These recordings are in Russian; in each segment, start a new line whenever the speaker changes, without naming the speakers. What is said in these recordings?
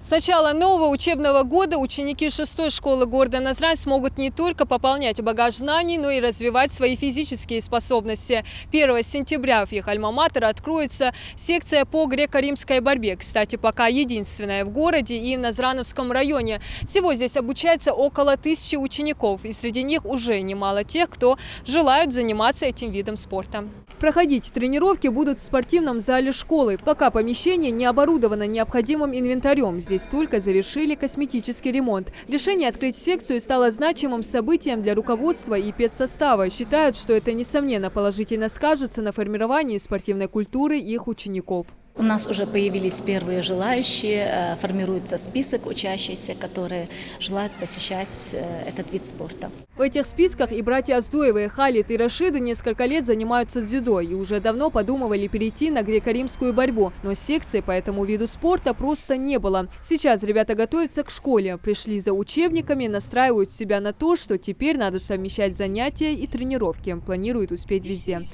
С начала нового учебного года ученики 6-й школы города Назрань смогут не только пополнять багаж знаний, но и развивать свои физические способности. 1 сентября в их альма-матер откроется секция по греко-римской борьбе. Кстати, пока единственная в городе и в Назрановском районе. Всего здесь обучается около 1000 учеников, и среди них уже немало тех, кто желают заниматься этим видом спорта. Проходить тренировки будут в спортивном зале школы. Пока помещение не оборудовано необходимым инвентарем. Здесь только завершили косметический ремонт. Решение открыть секцию стало значимым событием для руководства и педсостава. Считают, что это, несомненно, положительно скажется на формировании спортивной культуры их учеников.
У нас уже появились первые желающие, формируется список учащихся, которые желают посещать этот вид спорта.
В этих списках и братья Аздоевы, Халид и Рашида несколько лет занимаются дзюдо и уже давно подумывали перейти на греко-римскую борьбу. Но секции по этому виду спорта просто не было. Сейчас ребята готовятся к школе, пришли за учебниками, настраивают себя на то, что теперь надо совмещать занятия и тренировки. Планируют успеть везде.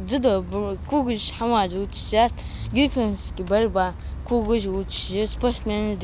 Дзюдо, борьба, спортсмены,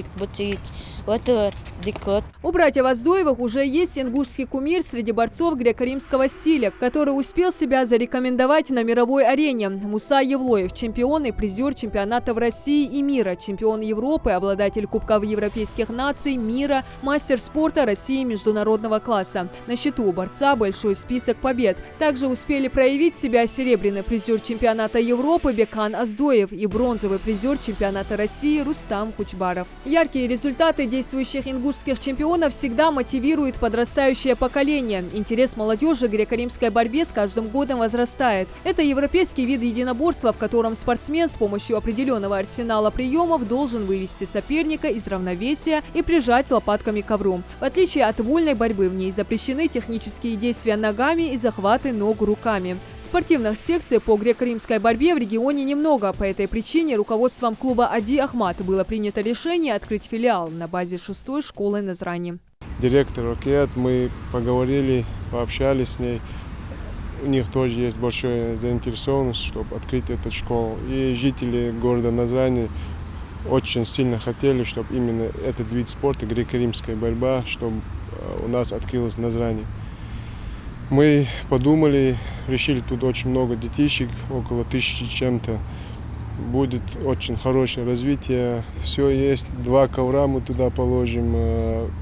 у братьев Аздоевых уже есть ингушский кумир среди борцов греко-римского стиля, который успел себя зарекомендовать на мировой арене. Муса Евлоев – чемпион и призер чемпионатов России и мира, чемпион Европы, обладатель Кубков европейских наций, мира, мастер спорта России международного класса. На счету у борца большой список побед. Также успели проявить себя серебряный призер чемпионата Европы Бекхан Аздоев и бронзовый призер чемпионата России Рустам Кучбаров. Яркие результаты действующих ингушских чемпионов всегда мотивируют подрастающее поколение. Интерес молодежи к греко-римской борьбе с каждым годом возрастает. Это европейский вид единоборства, в котором спортсмен с помощью определенного арсенала приемов должен вывести соперника из равновесия и прижать лопатками к ковру. В отличие от вольной борьбы, в ней запрещены технические действия ногами и захваты ног руками. Спортивных секций по греко-римской борьбе в регионе немного. По этой причине руководством клуба «Ади Ахмат» было принято решение открыть филиал на базе 6-й школы Назрани.
Директор Рокет, мы поговорили, пообщались с ней. У них тоже есть большая заинтересованность, чтобы открыть эту школу. И жители города Назрани очень сильно хотели, чтобы именно этот вид спорта, греко-римская борьба, чтобы у нас открылась в Назрани. Мы подумали, решили, тут очень много детишек, около 1000 чем-то. Будет очень хорошее развитие. Все есть, 2 ковра мы туда положим,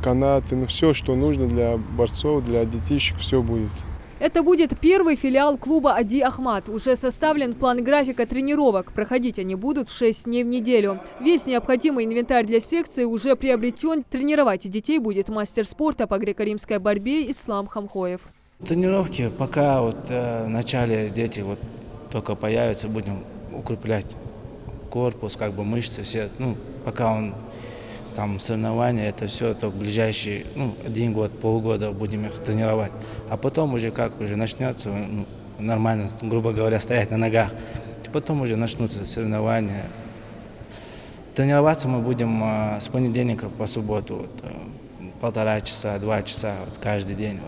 канаты, все, что нужно для борцов, для детишек, все будет.
Это будет первый филиал клуба «Ади Ахмат». Уже составлен план графика тренировок. Проходить они будут 6 дней в неделю. Весь необходимый инвентарь для секции уже приобретен. Тренировать детей будет мастер спорта по греко-римской борьбе Ислам Хамхоев.
Тренировки пока в начале дети только появятся, будем укреплять корпус, мышцы все. Пока там соревнования, это все только ближайшие 1 год, полгода будем их тренировать. А потом уже начнется нормально, грубо говоря, стоять на ногах. Потом уже начнутся соревнования. Тренироваться мы будем с понедельника по субботу, 1,5 часа, 2 часа каждый день.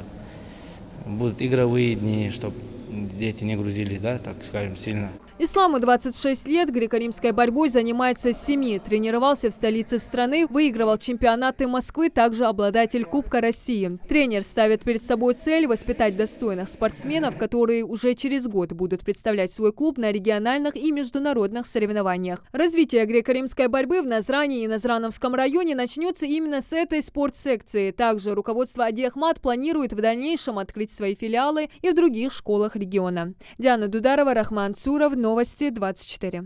Будут игровые дни, чтобы дети не грузились, так скажем, сильно.
Исламу 26 лет, греко-римской борьбой занимается с 7. Тренировался в столице страны, выигрывал чемпионаты Москвы, также обладатель Кубка России. Тренер ставит перед собой цель воспитать достойных спортсменов, которые уже через год будут представлять свой клуб на региональных и международных соревнованиях. Развитие греко-римской борьбы в Назрани и Назрановском районе начнется именно с этой спортсекции. Также руководство «Ади Ахмат» планирует в дальнейшем открыть свои филиалы и в других школах региона. Диана Дударова, Рахман Цуров, Новости 24.